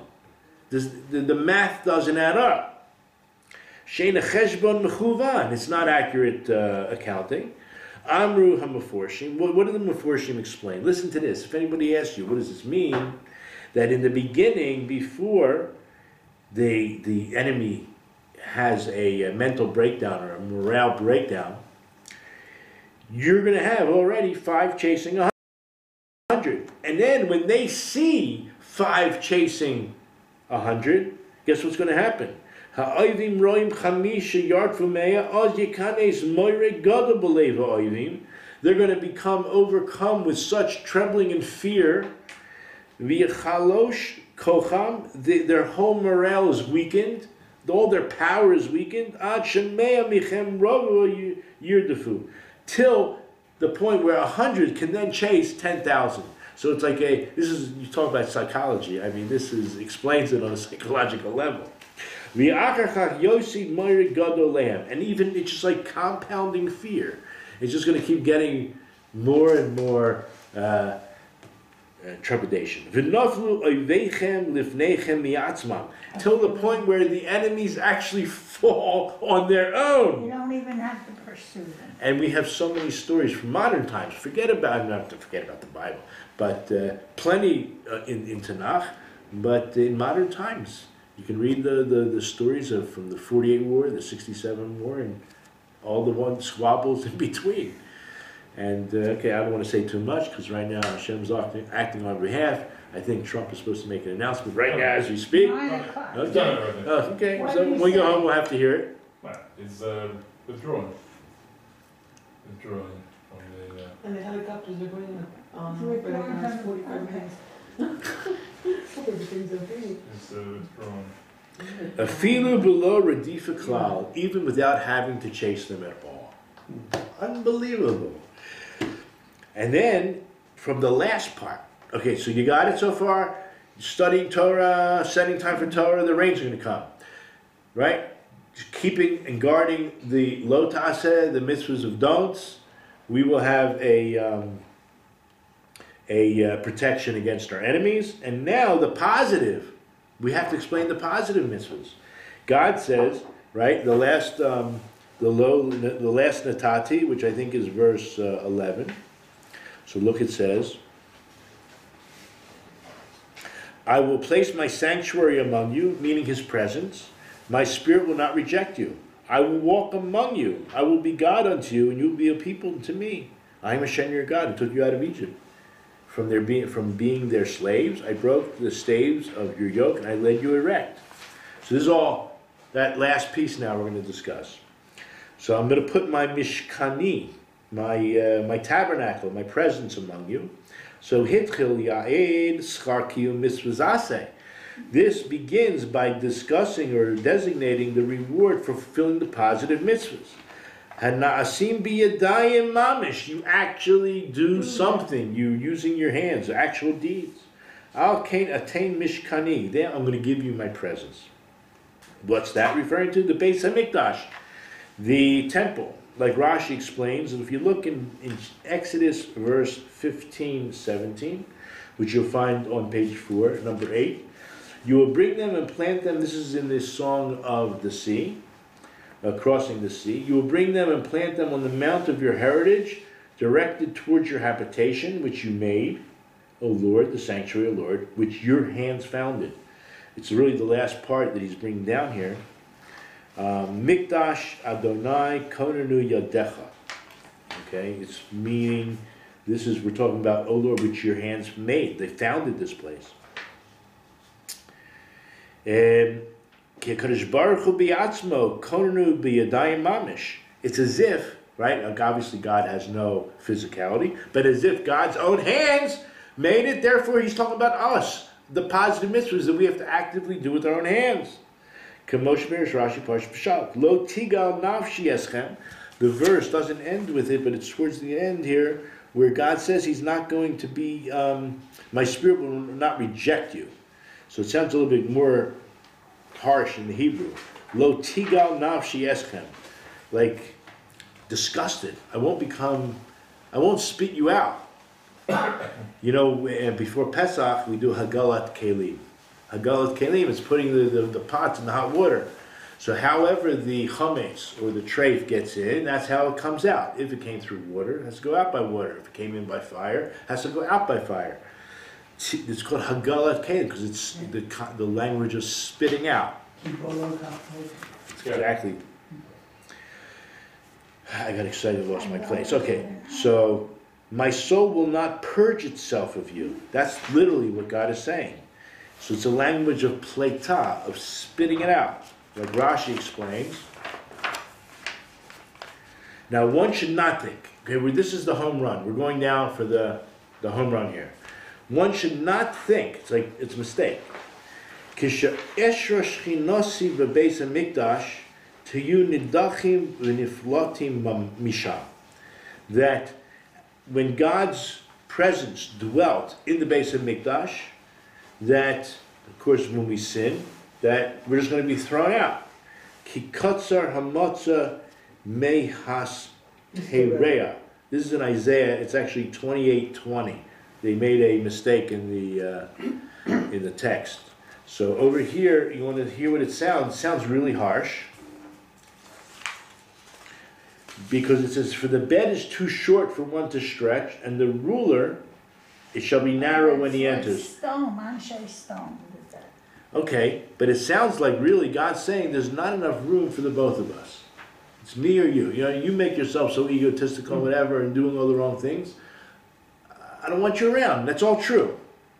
The math doesn't add up. Sheina cheshbon mechuvan. It's not accurate accounting. Amru hamaforshim. What do the maforshim explain? Listen to this. If anybody asks you, what does this mean? That in the beginning, before the enemy has a mental breakdown or a morale breakdown, you're going to have already 5 chasing 100. And then when they see 5 chasing 100, guess what's going to happen? They're going to become overcome with such trembling and fear. V'yachalosh kocham, their whole morale is weakened, all their power is weakened. Ad shemea michem rovu yirdefu, till the point where 100 can then chase 10,000. So it's like you talk about psychology. I mean, explains it on a psychological level. And even it's just like compounding fear. It's just going to keep getting more and more trepidation. Till the point where the enemies actually fall on their own. You don't even have to pursue them. And we have so many stories from modern times. Not to forget about the Bible, but plenty in Tanakh. But in modern times, you can read the stories from the 48 War, the 67 War, and all the one squabbles in between. And okay, I don't want to say too much because right now Hashem's acting on behalf. I think Trump is supposed to make an announcement right now as we speak. 9 o'clock. Okay, so when we go home, we'll have to hear it. Well, it's withdrawn. Withdrawn from the. And the helicopters are going It's for the withdrawn last from the 45 minutes. Everything's okay. It's withdrawn. Afilu below radifa klal, even without having to chase them at all. Unbelievable. And then, from the last part, okay, so you got it so far, studying Torah, setting time for Torah, the rain's going to come, right? Just keeping and guarding the lo taseh, the mitzvahs of don'ts, we will have a protection against our enemies. And now the positive, we have to explain the positive mitzvahs. God says, right, the last natati, which I think is verse 11. So look, it says, I will place my sanctuary among you, meaning his presence. My spirit will not reject you. I will walk among you. I will be God unto you, and you will be a people to me. I am Hashem your God, who took you out of Egypt. From being their slaves, I broke the staves of your yoke, and I led you erect. So this is all, that last piece now we're going to discuss. So I'm going to put my mishkani, my tabernacle, my presence among you. So hitchil ya'ed schar kiyum mitzvah. This begins by discussing or designating the reward for fulfilling the positive mitzvahs. Hana'asim biyadayim mamish. You actually do something. You using your hands, actual deeds. Al kain attain mishkani. There I'm going to give you my presence. What's that referring to? The Beis HaMikdash, the temple. Like Rashi explains, and if you look in Exodus verse 15, 17, which you'll find on page 4, number 8, you will bring them and plant them. This is in this song of the sea, crossing the sea. You will bring them and plant them on the mount of your heritage, directed towards your habitation, which you made, O Lord, the sanctuary, O Lord, which your hands founded. It's really the last part that he's bringing down here. Mikdash Adonai Konanu Yadecha. Okay, it's meaning, we're talking about, O Lord, which your hands made. They founded this place. It's as if, right, obviously God has no physicality, but as if God's own hands made it, therefore he's talking about us, the positive mitzvahs that we have to actively do with our own hands. Rashi Parsha Lo tigal nafshi eschem. The verse doesn't end with it, but it's towards the end here, where God says he's not going to be, my spirit will not reject you. So it sounds a little bit more harsh in the Hebrew. Lo tigal nafshi eschem. Like, disgusted. I won't spit you out. You know, before Pesach, we do Hagalat Kelim. Hagalat Kelim is putting the pots in the hot water. So however the chametz or the treif gets in, that's how it comes out. If it came through water, it has to go out by water. If it came in by fire, it has to go out by fire. It's called Hagalat Kelim because it's the language of spitting out. Exactly. I got excited, lost my place. Okay, so my soul will not purge itself of you. That's literally what God is saying. So it's a language of pleita, of spitting it out, like Rashi explains. Now one should not think, okay, this is the home run. We're going down for the home run here. One should not think, it's a mistake. Kisha eshra shchinosi bebeis hamikdash tiyu nidachim v'niflotim misham. That when God's presence dwelt in the Beis HaMikdash, that, of course, when we sin, that we're just going to be thrown out. Ki katzar hamotza mehas hereya. This is in Isaiah. It's actually 28:20. They made a mistake in the text. So over here, you want to hear what it sounds. It sounds really harsh. Because it says, for the bed is too short for one to stretch, and the ruler, it shall be narrow when he enters. Stone, Anshe stone. Okay, but it sounds like really God's saying there's not enough room for the both of us. It's me or you. You know, you make yourself so egotistical, whatever, and doing all the wrong things. I don't want you around. That's all true.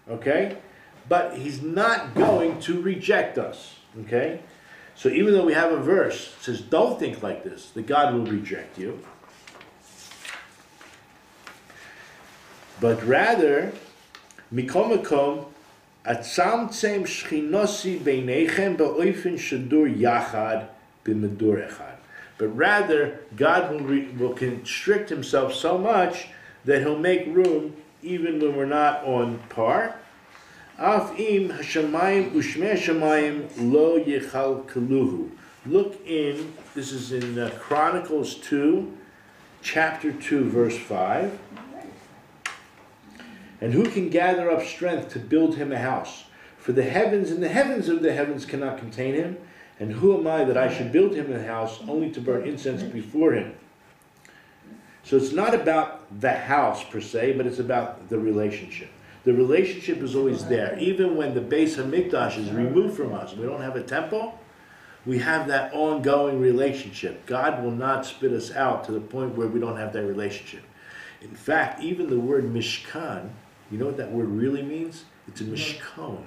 Okay? But he's not going to reject us. Okay? So even though we have a verse that says, don't think like this, that God will reject you. But rather, Mikom Makom, Atzamtzem Shchinosi Beinechem Ba'oifin Shadur Yachad B'Medur Echad. But rather, God will constrict himself so much that he'll make room even when we're not on par. Af im hashamayim ushmei hashamayim lo yichal kaluhu. Look in, this is in Chronicles 2, chapter 2, verse 5. And who can gather up strength to build him a house? For the heavens and the heavens of the heavens cannot contain him. And who am I that I should build him a house only to burn incense before him? So it's not about the house per se, but it's about the relationship. The relationship is always there. Even when the Beis HaMikdash is removed from us, we don't have a temple, we have that ongoing relationship. God will not spit us out to the point where we don't have that relationship. In fact, even the word Mishkan, you know what that word really means? It's a Mishkon.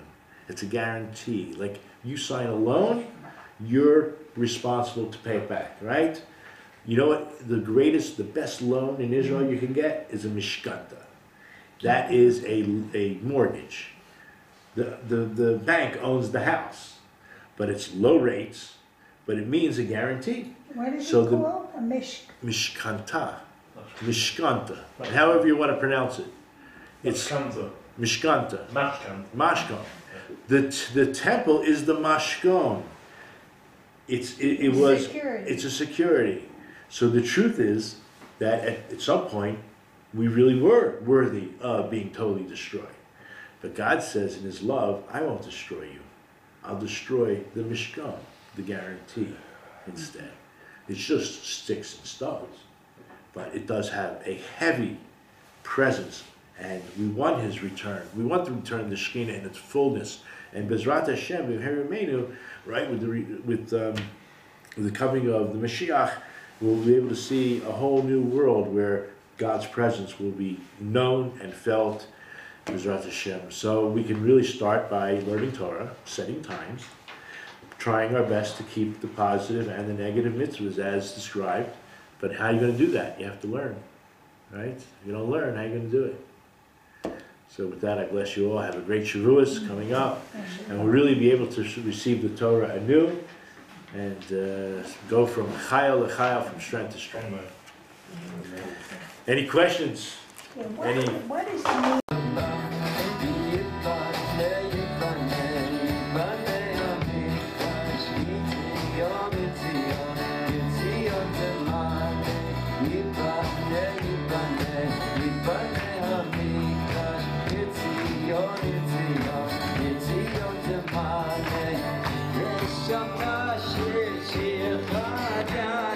It's a guarantee. Like you sign a loan, you're responsible to pay it back, right? You know what? The best loan in Israel you can get is a Mishkanta. That is a mortgage. The bank owns the house, but it's low rates, but it means a guarantee. What is it called? A Mishkanta. Mishkanta. However you want to pronounce it. It's Mishkanta. Mashkon. The temple is the mashkon. It's a security. So the truth is that at some point we really were worthy of being totally destroyed. But God says in his love, I won't destroy you. I'll destroy the mishkan, the guarantee, instead. It's just sticks and stones. but it does have a heavy presence, and we want his return. We want to return the Shekhinah in its fullness. And Bezrat Hashem, B'Herimenu, right, with the coming of the Mashiach, we'll be able to see a whole new world where God's presence will be known and felt, Bezrat Hashem. So we can really start by learning Torah, setting times, trying our best to keep the positive and the negative mitzvahs as described. But how are you going to do that? You have to learn, right? If you don't learn, how are you going to do it? So with that, I bless you all. Have a great Shavuos coming up, and we'll really be able to receive the Torah anew and go from chayil to chayil, from strength to strength. Any questions? Yeah, Any? what is the meaning? Shama shir shir chadam